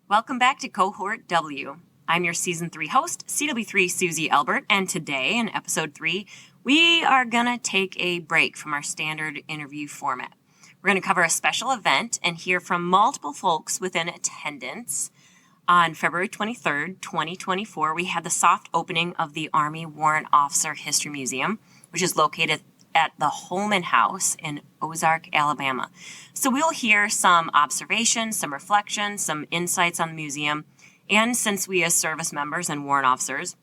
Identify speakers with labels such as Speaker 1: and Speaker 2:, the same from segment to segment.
Speaker 1: Welcome back to Cohort W. I'm your Season 3 host, CW3 Susie Albert, and today in Episode 3, we are going to take a break from our standard interview format. We're going to cover a special event and hear from multiple folks within attendance. On February 23rd, 2024, we had the soft opening of the Army Warrant Officer History Museum, which is located at the Holman House in Ozark, Alabama. So we'll hear some observations, some reflections, some insights on the museum, and since we as service members and warrant officers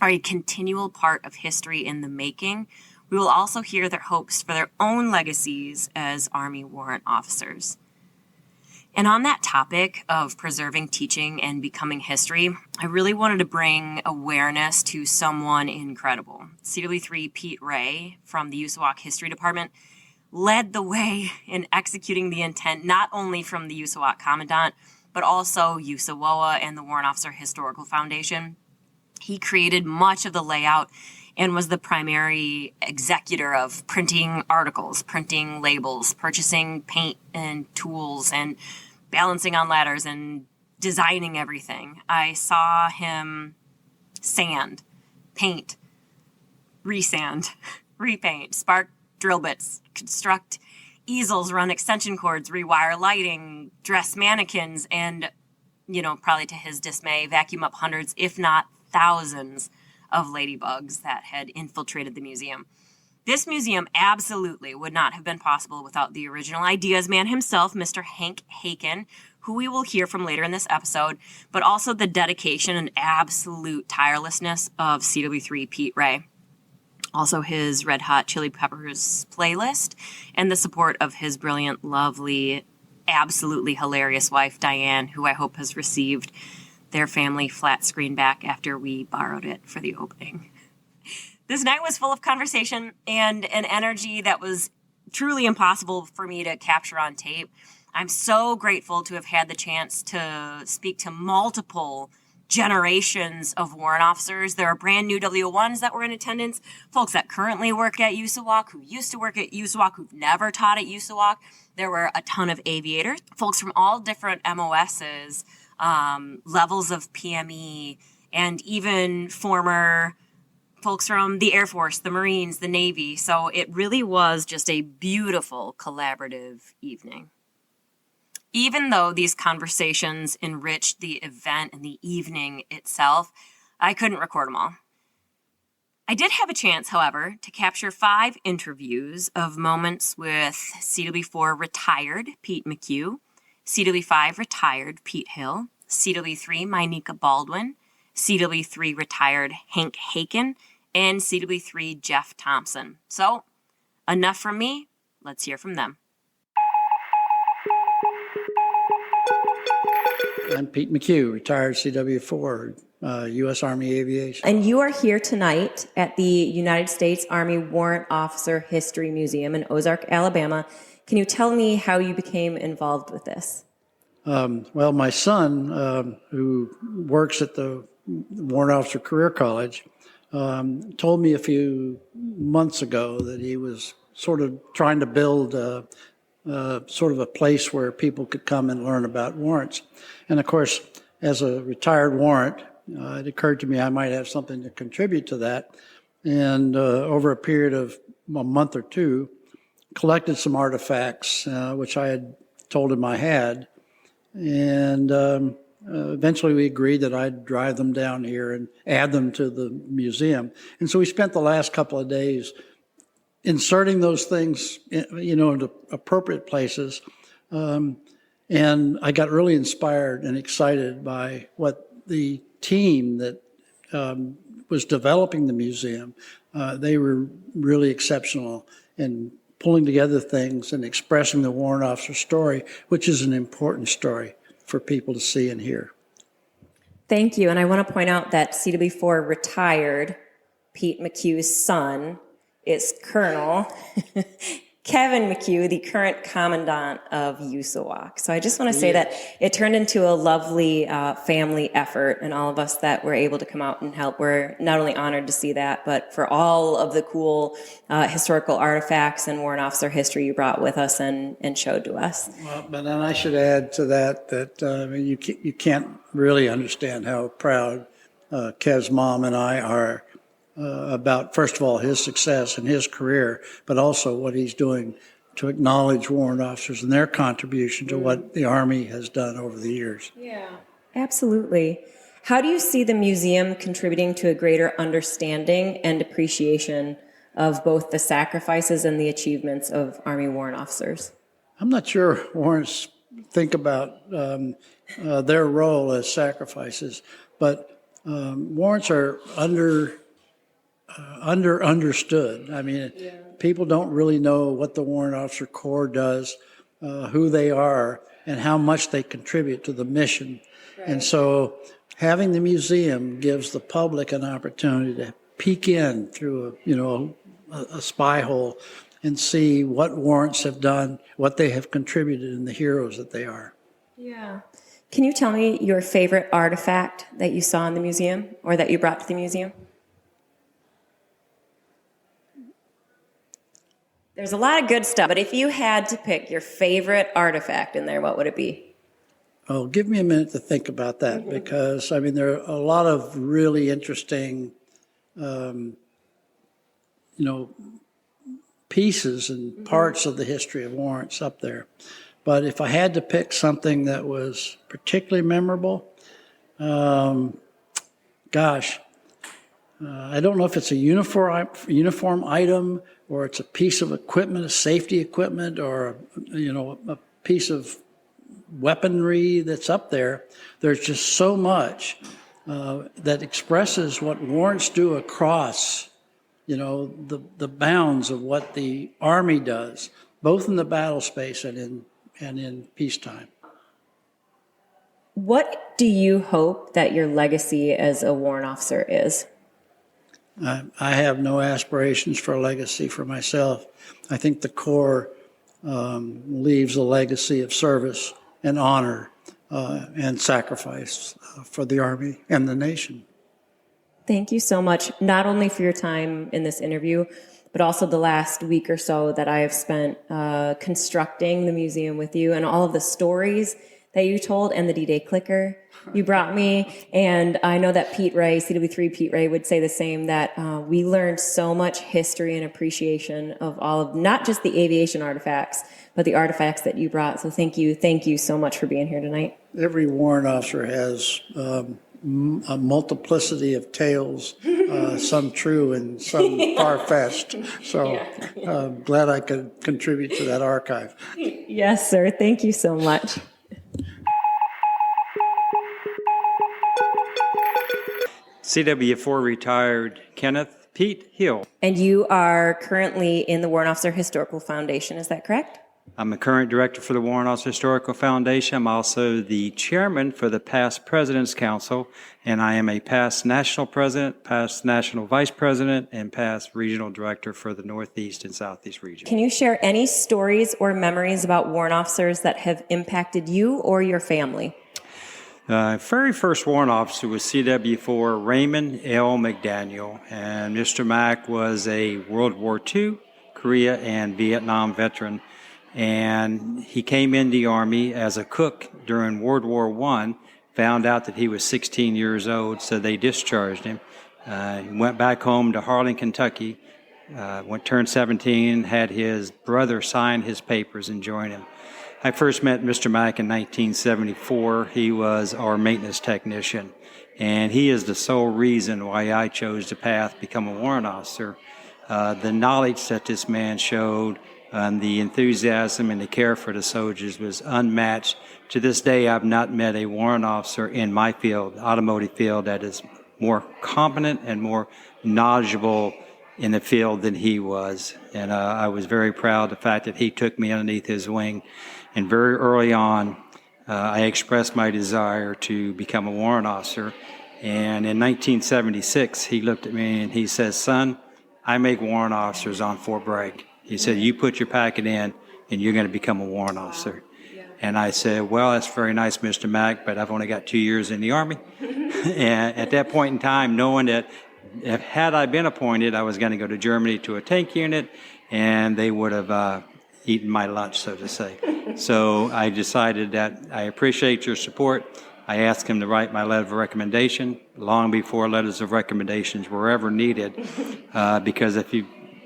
Speaker 1: are a continual part of history in the making, we will also hear their hopes for their own legacies as Army warrant officers. And on that topic of preserving, teaching, and becoming history, I really wanted to bring awareness to someone incredible. CW3 Pete Ray from the USAWOCC History Department led the way in executing the intent not only from the USAWOCC Commandant, but also USAWOA and the Warrant Officer Historical Foundation. He created much of the layout and was the primary executor of printing articles, printing labels, purchasing paint and tools, and balancing on ladders and designing everything. I saw him sand, paint, resand, repaint, spark drill bits, construct easels, run extension cords, rewire lighting, dress mannequins, and, probably to his dismay, vacuum up hundreds, if not thousands, of ladybugs that had infiltrated the museum. This museum absolutely would not have been possible without the original ideas man himself, Mr. Hank Haken, who we will hear from later in this episode, but also the dedication and absolute tirelessness of CW3 Pete Ray. Also his Red Hot Chili Peppers playlist and the support of his brilliant, lovely, absolutely hilarious wife, Diane, who I hope has received their family flat screen back after we borrowed it for the opening. This night was full of conversation and an energy that was truly impossible for me to capture on tape. I'm so grateful to have had the chance to speak to multiple generations of warrant officers. There are brand new W1s that were in attendance, folks that currently work at USAWOCC, who used to work at USAWOCC, who've never taught at USAWOCC. There were a ton of aviators, folks from all different MOSs, levels of PME, and even former folks from the Air Force, the Marines, the Navy. So it really was just a beautiful collaborative evening. Even though these conversations enriched the event and the evening itself, I couldn't record them all. I did have a chance, however, to capture 5 interviews of moments with CW4 retired Pete McHugh, CW5 retired Pete Hill, CW3 Minika Baldwin, CW3 retired Hank Haken, and CW3 Jeff Thompson. So, enough from me. Let's hear from them.
Speaker 2: I'm Pete McHugh, retired CW4, U.S. Army Aviation.
Speaker 3: And you are here tonight at the United States Army Warrant Officer History Museum in Ozark, Alabama. Can you tell me how you became involved with this?
Speaker 2: Well, my son, who works at the Warrant Officer Career College, told me a few months ago that he was sort of trying to build sort of a place where people could come and learn about warrants. And of course, as a retired warrant, it occurred to me I might have something to contribute to that. And over a period of a month or two, collected some artifacts, which I had told him I had. And eventually we agreed that I'd drive them down here and add them to the museum. And so we spent the last couple of days inserting those things, into appropriate places. And I got really inspired and excited by what the team that was developing the museum, they were really exceptional in pulling together things and expressing the warrant officer story, which is an important story for people to see and hear.
Speaker 3: Thank you. And I want to point out that CW4 retired Pete McHugh's son is Colonel Kevin McHugh, the current commandant of USAWOCC. So I just want to say that it turned into a lovely family effort, and all of us that were able to come out and help, we're not only honored to see that, but for all of the cool historical artifacts and warrant officer history you brought with us and showed to us.
Speaker 2: Well, but then I should add to that you can't really understand how proud Kev's mom and I are about, first of all, his success and his career, but also what he's doing to acknowledge warrant officers and their contribution to what the Army has done over the years.
Speaker 3: Yeah, absolutely. How do you see the museum contributing to a greater understanding and appreciation of both the sacrifices and the achievements of Army warrant officers?
Speaker 2: I'm not sure warrants think about their role as sacrifices, but warrants are understood. I mean, people don't really know what the Warrant Officer Corps does, who they are, and how much they contribute to the mission. Right. And so having the museum gives the public an opportunity to peek in through a spy hole and see what warrants have done, what they have contributed, and the heroes that they are.
Speaker 3: Yeah. Can you tell me your favorite artifact that you saw in the museum or that you brought to the museum? There's a lot of good stuff, but if you had to pick your favorite artifact in there, what would it be?
Speaker 2: Oh, give me a minute to think about that, because, I mean, there are a lot of really interesting, pieces and parts of the history of warrants up there. But if I had to pick something that was particularly memorable, I don't know if it's a uniform item, or it's a piece of equipment, a safety equipment, or a piece of weaponry that's up there. There's just so much that expresses what warrants do across, the bounds of what the Army does, both in the battle space and in peacetime.
Speaker 3: What do you hope that your legacy as a warrant officer is?
Speaker 2: I have no aspirations for a legacy for myself. I think the Corps leaves a legacy of service and honor and sacrifice for the Army and the nation.
Speaker 3: Thank you so much, not only for your time in this interview, but also the last week or so that I have spent constructing the museum with you, and all of the stories that you told, and the D-Day clicker you brought me. And I know that Pete Ray, CW3 Pete Ray, would say the same, that we learned so much history and appreciation of all of, not just the aviation artifacts, but the artifacts that you brought. So thank you so much for being here tonight.
Speaker 2: Every warrant officer has a multiplicity of tales, some true and some far-fetched. So glad I could contribute to that archive.
Speaker 3: Yes, sir. Thank you so much.
Speaker 4: CW4 retired Kenneth Pete Hill.
Speaker 3: And you are currently in the Warrant Officer Historical Foundation, is that correct?
Speaker 4: I'm the current director for the Warrant Officer Historical Foundation. I'm also the chairman for the Past President's Council, and I am a past national president, past national vice president, and past regional director for the Northeast and Southeast region. Can
Speaker 3: you share any stories or memories about warrant officers that have impacted you or your family?
Speaker 4: Very first warrant officer was CW4 Raymond L. McDaniel, and Mr. Mack was a World War II, Korea, and Vietnam veteran, and he came in the Army as a cook during World War I, found out that he was 16 years old, so they discharged him. He went back home to Harlan, Kentucky, turned 17, had his brother sign his papers and join him. I first met Mr. Mack in 1974. He was our maintenance technician, and he is the sole reason why I chose the path to become a warrant officer. The knowledge that this man showed, the enthusiasm and the care for the soldiers was unmatched. To this day, I've not met a warrant officer in my field, automotive field, that is more competent and more knowledgeable in the field than he was. And I was very proud of the fact that he took me underneath his wing. And very early on, I expressed my desire to become a warrant officer. And in 1976, he looked at me and he says, "Son, I make warrant officers on Fort Bragg." He said, "You put your packet in and you're going to become a warrant officer." And I said, "Well, that's very nice, Mr. Mack, but I've only got 2 years in the Army." And at that point in time, knowing that had I been appointed, I was going to go to Germany to a tank unit, and they would have eaten my lunch, so to say. So I decided that I appreciate your support. I asked him to write my letter of recommendation long before letters of recommendations were ever needed, because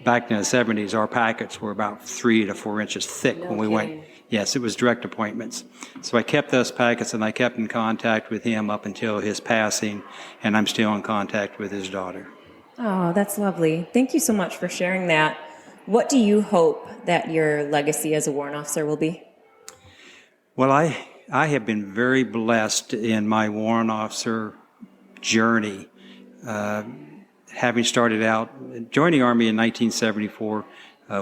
Speaker 4: back in the 70s, our packets were about 3 to 4 inches thick when we went. Yes, it was direct appointments. So I kept those packets and I kept in contact with him up until his passing, and I'm still in contact with his daughter.
Speaker 3: Oh, that's lovely. Thank you so much for sharing that. What do you hope that your legacy as a warrant officer will be?
Speaker 4: Well, I have been very blessed in my warrant officer journey. Having started out, joined the Army in 1974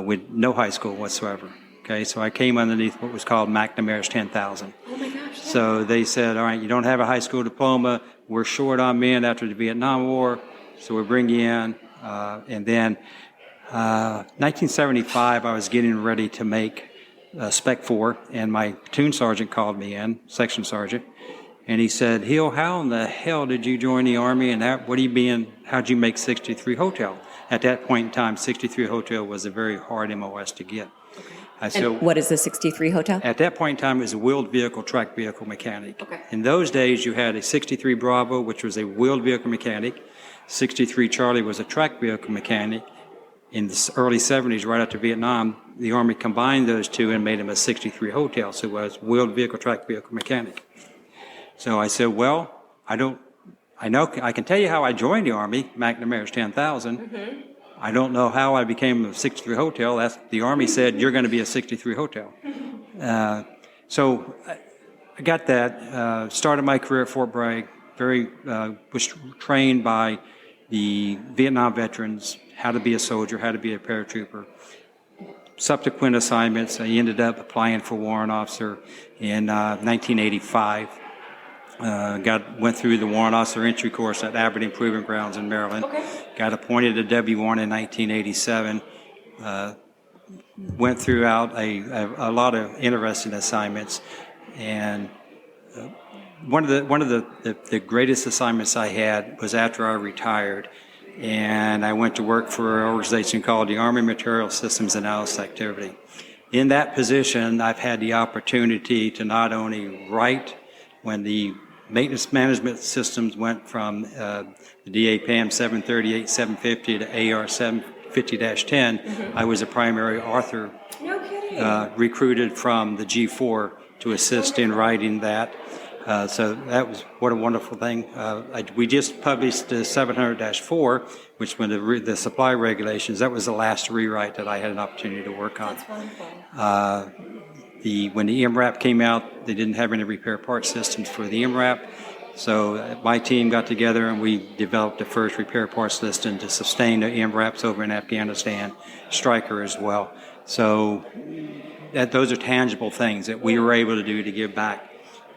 Speaker 4: with no high school whatsoever. Okay, so I came underneath what was called McNamara's 10,000.
Speaker 3: Oh my gosh. Yeah.
Speaker 4: So they said, "All right, you don't have a high school diploma. We're short on men after the Vietnam War, so we'll bring you in." And then 1975, I was getting ready to make Spec 4, and my platoon sergeant called me in, section sergeant, and he said, "Hill, how in the hell did you join the Army, and how'd you make 63 Hotel?" At that point in time, 63 Hotel was a very hard MOS to get.
Speaker 3: And what is the 63 Hotel?
Speaker 4: At that point in time, it was a wheeled vehicle, track vehicle mechanic.
Speaker 3: Okay.
Speaker 4: In those days, you had a 63 Bravo, which was a wheeled vehicle mechanic. 63 Charlie was a track vehicle mechanic. In the early 70s, right after Vietnam, the Army combined those two and made them a 63 Hotel, so it was wheeled vehicle, track vehicle mechanic. So I said, "Well, I can tell you how I joined the Army, McNamara's 10,000. Mm-hmm. I don't know how I became a 63 Hotel. The Army said, "You're going to be a 63 Hotel." So I got that, started my career at Fort Bragg, was trained by the Vietnam veterans, how to be a soldier, how to be a paratrooper. Subsequent assignments, I ended up applying for warrant officer in 1985. Went through the warrant officer entry course at Aberdeen Proving Grounds in Maryland. Okay. Got appointed to W1 in 1987. Went throughout a lot of interesting assignments, and one of the greatest assignments I had was after I retired, and I went to work for an organization called the Army Material Systems Analysis Activity. In that position, I've had the opportunity to not only write when the maintenance management systems went from the DAPAM 738, 750 to AR 750-10. Mm-hmm. I was a primary author.
Speaker 3: No kidding.
Speaker 4: Recruited from the G4 to assist in writing that. So that was what a wonderful thing. We just published the 700-4, which when the supply regulations, that was the last rewrite that I had an opportunity to work on.
Speaker 3: That's wonderful.
Speaker 4: When the MRAP came out, they didn't have any repair part systems for the MRAP. So my team got together and we developed the first repair parts system to sustain the MRAPs over in Afghanistan, Stryker as well. So those are tangible things that we were able to do to give back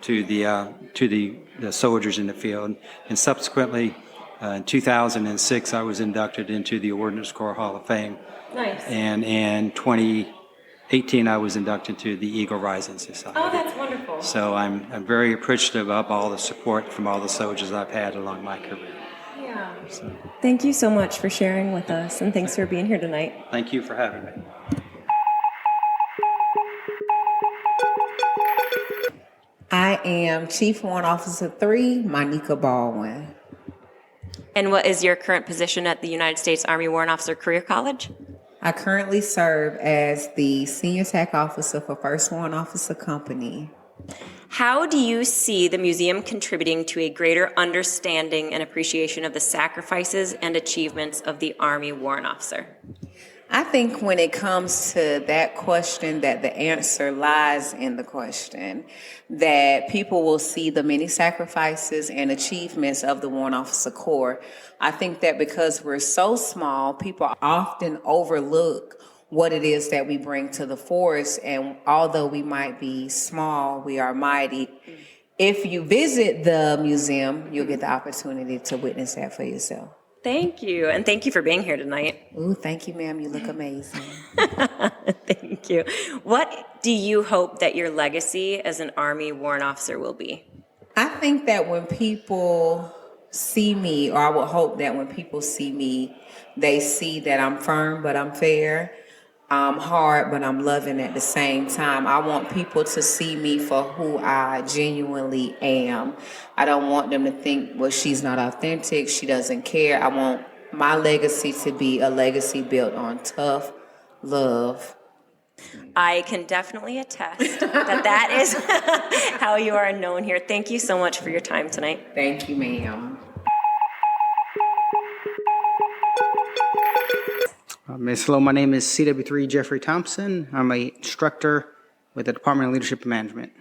Speaker 4: to the soldiers in the field. And subsequently, in 2006, I was inducted into the Ordnance Corps Hall of Fame.
Speaker 3: Nice.
Speaker 4: And in 2018, I was inducted to the Eagle Rising Society.
Speaker 3: Oh, that's wonderful.
Speaker 4: So I'm very appreciative of all the support from all the soldiers I've had along my career.
Speaker 3: Yeah. So. Thank you so much for sharing with us, and thanks for being here tonight.
Speaker 4: Thank you for having me.
Speaker 5: I am Chief Warrant Officer 3 Minika Baldwin.
Speaker 1: And what is your current position at the United States Army Warrant Officer Career College?
Speaker 5: I currently serve as the Senior TAC Officer for 1st Warrant Officer Company.
Speaker 1: How do you see the museum contributing to a greater understanding and appreciation of the sacrifices and achievements of the Army Warrant Officer?
Speaker 5: I think when it comes to that question, that the answer lies in the question, that people will see the many sacrifices and achievements of the Warrant Officer Corps. I think that because we're so small, people often overlook what it is that we bring to the force. And although we might be small, we are mighty. If you visit the museum, you'll get the opportunity to witness that for yourself.
Speaker 1: Thank you, and thank you for being here tonight.
Speaker 5: Ooh, thank you, ma'am. You look amazing.
Speaker 1: Thank you. What do you hope that your legacy as an Army warrant officer will be?
Speaker 5: I think that when people see me, or I would hope that when people see me, they see that I'm firm, but I'm fair. I'm hard, but I'm loving at the same time. I want people to see me for who I genuinely am. I don't want them to think, well, she's not authentic, she doesn't care. I want my legacy to be a legacy built on tough love.
Speaker 1: I can definitely attest that is how you are known here. Thank you so much for your time tonight.
Speaker 5: Thank you, ma'am.
Speaker 6: Ms. Hello, my name is CW3 Jeffrey Thompson. I'm an instructor with the Department of Leadership and Management.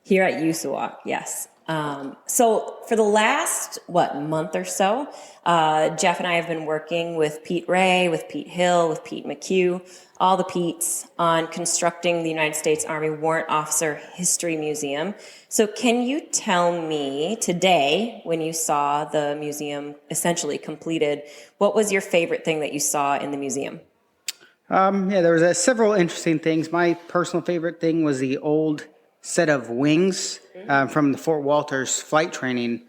Speaker 3: Here at USAWOCC, yes. So for the last, month or so, Jeff and I have been working with Pete Ray, with Pete Hill, with Pete McHugh, all the Petes, on constructing the United States Army Warrant Officer History Museum. So can you tell me today, when you saw the museum essentially completed, what was your favorite thing that you saw in the museum?
Speaker 6: There was several interesting things. My personal favorite thing was the old set of wings from the Fort Walters flight training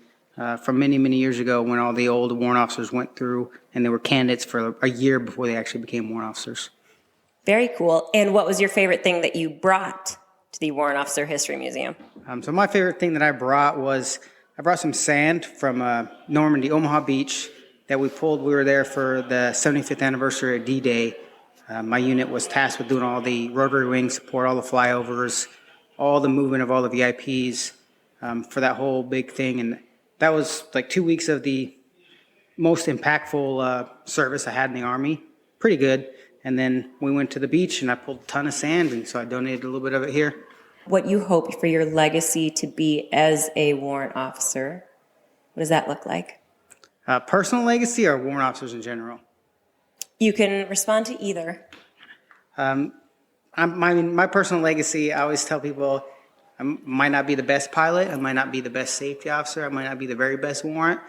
Speaker 6: from many, many years ago, when all the old warrant officers went through and they were candidates for a year before they actually became warrant officers.
Speaker 3: Very cool. And what was your favorite thing that you brought to the Warrant Officer History Museum?
Speaker 6: So my favorite thing that I brought some sand from Normandy, Omaha Beach, that we pulled. We were there for the 75th anniversary of D-Day. My unit was tasked with doing all the rotary wing support, all the flyovers, all the movement of all the VIPs for that whole big thing. And that was like 2 weeks of the most impactful service I had in the Army. Pretty good. And then we went to the beach and I pulled a ton of sand, and so I donated a little bit of it here.
Speaker 3: What you hope for your legacy to be as a warrant officer, what does that look like?
Speaker 6: Personal legacy or warrant officers in general?
Speaker 3: You can respond to either.
Speaker 6: My personal legacy, I always tell people, I might not be the best pilot, I might not be the best safety officer, I might not be the very best warrant,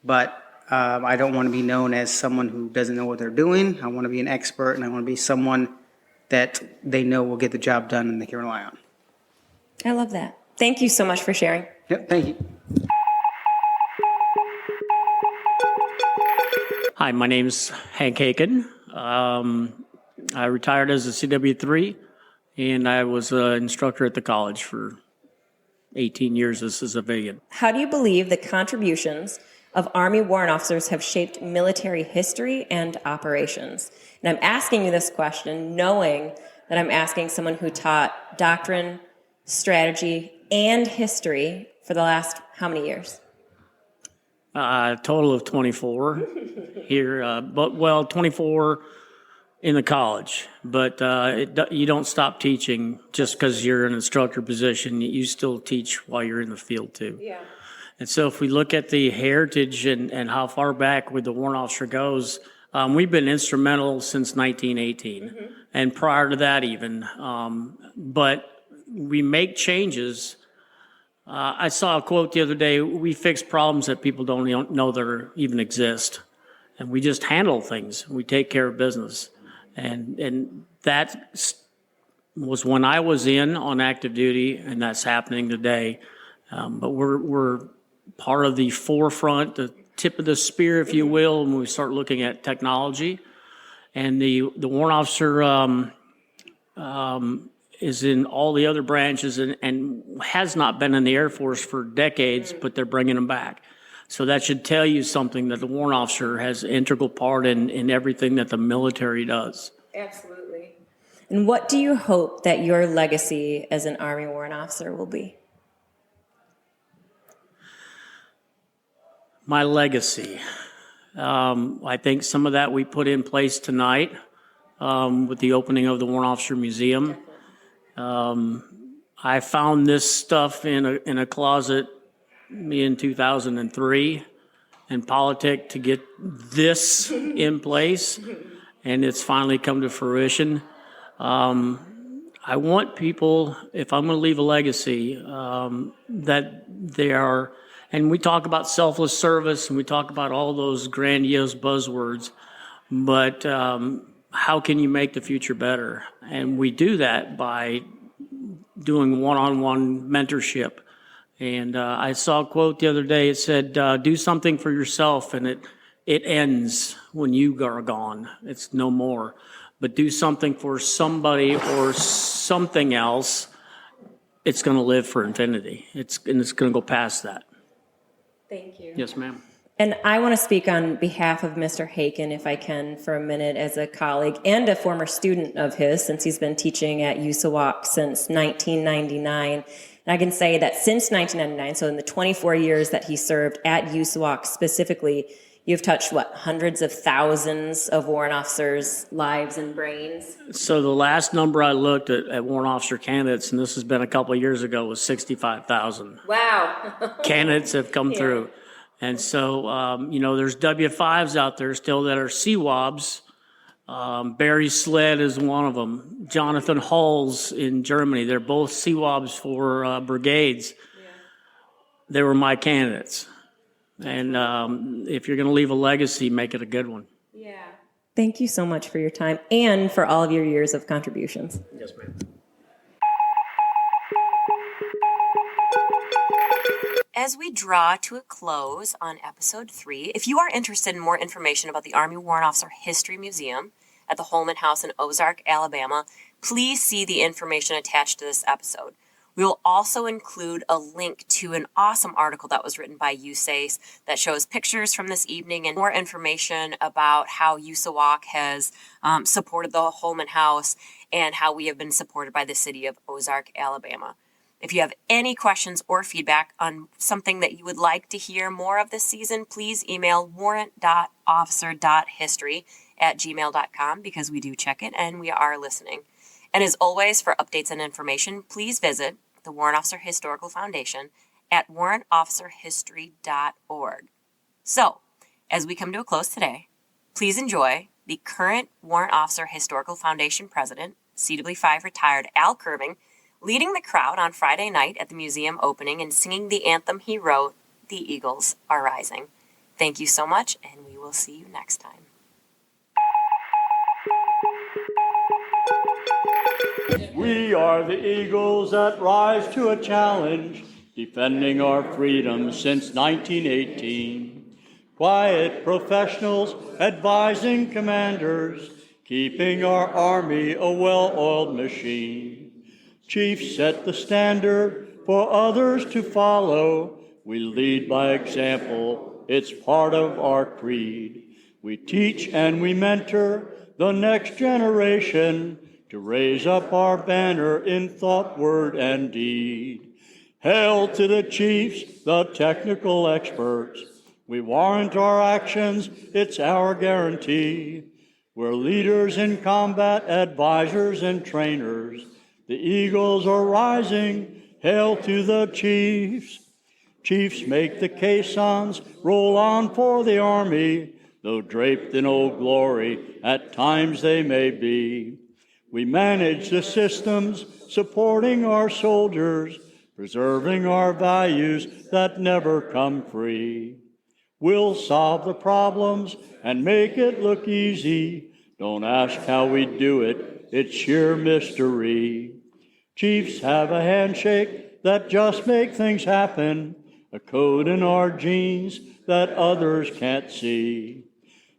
Speaker 6: but I don't want to be known as someone who doesn't know what they're doing. I want to be an expert, and I want to be someone that they know will get the job done and they can rely on.
Speaker 3: I love that. Thank you so much for sharing.
Speaker 6: Yep, thank you.
Speaker 7: Hi, my name's Haken. I retired as a CW3, and I was an instructor at the college for 18 years as a civilian.
Speaker 3: How do you believe the contributions of Army warrant officers have shaped military history and operations? And I'm asking you this question knowing that I'm asking someone who taught doctrine, strategy, and history for the last how many years?
Speaker 7: A total of 24 here, 24 in the college. But you don't stop teaching just because you're in an instructor position. You still teach while you're in the field too.
Speaker 3: Yeah.
Speaker 7: And so if we look at the heritage and how far back with the warrant officer goes, we've been instrumental since 1918, and prior to that even. But we make changes. I saw a quote the other day, we fix problems that people don't know that even exist. And we just handle things. We take care of business. And that was when I was on active duty, and that's happening today. But we're part of the forefront, the tip of the spear, if you will, when we start looking at technology. And the warrant officer is in all the other branches and has not been in the Air Force for decades, but they're bringing them back. So that should tell you something, that the warrant officer has an integral part in everything that the military does.
Speaker 3: Absolutely. And what do you hope that your legacy as an Army warrant officer will be?
Speaker 7: My legacy. I think some of that we put in place tonight with the opening of the Warrant Officer Museum. I found this stuff in a closet in 2003 in politics to get this in place. and it's finally come to fruition. I want people, if I'm going to leave a legacy, that they are, and we talk about selfless service and we talk about all those grandiose buzzwords, but how can you make the future better? And we do that by doing one-on-one mentorship. And I saw a quote the other day. It said, do something for yourself, and it ends when you are gone. It's no more. But do something for somebody or something else, it's going to live for infinity. It's going to go past that.
Speaker 3: Thank you.
Speaker 7: Yes, ma'am.
Speaker 3: And I want to speak on behalf of Mr. Haken, if I can, for a minute, as a colleague and a former student of his, since he's been teaching at USAWOCC since 1999. And I can say that since 1999, so in the 24 years that he served at USAWOCC specifically, you've touched, hundreds of thousands of warrant officers' lives and brains?
Speaker 7: So the last number I looked at warrant officer candidates, and this has been a couple of years ago, was 65,000.
Speaker 3: Wow.
Speaker 7: Candidates have come through. And so, there's W-5s out there still that are CWOBs. Barry Sled is one of them. Jonathan Hulls in Germany. They're both CWOBs for brigades. Yeah. They were my candidates. And if you're going to leave a legacy, make it a good one.
Speaker 3: Yeah. Thank you so much for your time and for all of your years of contributions.
Speaker 7: Yes, ma'am.
Speaker 1: As we draw to a close on episode 3, if you are interested in more information about the Army Warrant Officer History Museum at the Holman House in Ozark, Alabama, please see the information attached to this episode. We will also include a link to an awesome article that was written by USACE that shows pictures from this evening and more information about how USAWOCC has supported the Holman House and how we have been supported by the city of Ozark, Alabama. If you have any questions or feedback on something that you would like to hear more of this season, please email warrant.officer.history@gmail.com because we do check it and we are listening. And as always, for updates and information, please visit the Warrant Officer Historical Foundation at warrantofficerhistory.org. So, as we come to a close today, please enjoy the current Warrant Officer Historical Foundation President, CW5 retired Al Curbing, leading the crowd on Friday night at the museum opening and singing the anthem he wrote, "The Eagles Are Rising." Thank you so much, and we will see you next time.
Speaker 8: We are the eagles that rise to a challenge, defending our freedom since 1918. Quiet professionals advising commanders, keeping our Army a well-oiled machine. Chiefs set the standard for others to follow. We lead by example, it's part of our creed. We teach and we mentor the next generation to raise up our banner in thought, word, and deed. Hail to the chiefs, the technical experts. We warrant our actions, it's our guarantee. We're leaders in combat, advisors and trainers. The eagles are rising, hail to the chiefs. Chiefs make the caissons roll on for the Army, though draped in old glory, at times they may be. We manage the systems supporting our soldiers, preserving our values that never come free. We'll solve the problems and make it look easy. Don't ask how we do it, it's sheer mystery. Chiefs have a handshake that just makes things happen, a code in our genes that others can't see.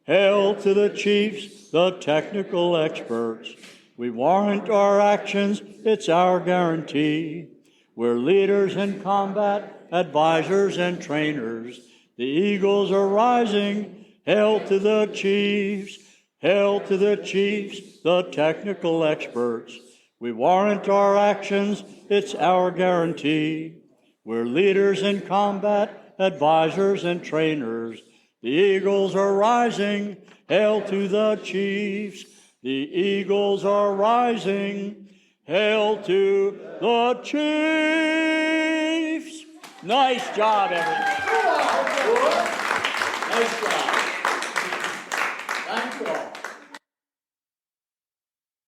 Speaker 8: Hail to the chiefs, the technical experts. We warrant our actions, it's our guarantee. We're leaders in combat, advisors and trainers. The eagles are rising, hail to the chiefs. Hail to the chiefs, the technical experts. We warrant our actions, it's our guarantee. We're leaders in combat, advisors and trainers. The eagles are rising, hail to the chiefs. The eagles are rising, hail to the chiefs. Nice job, everybody. Nice job.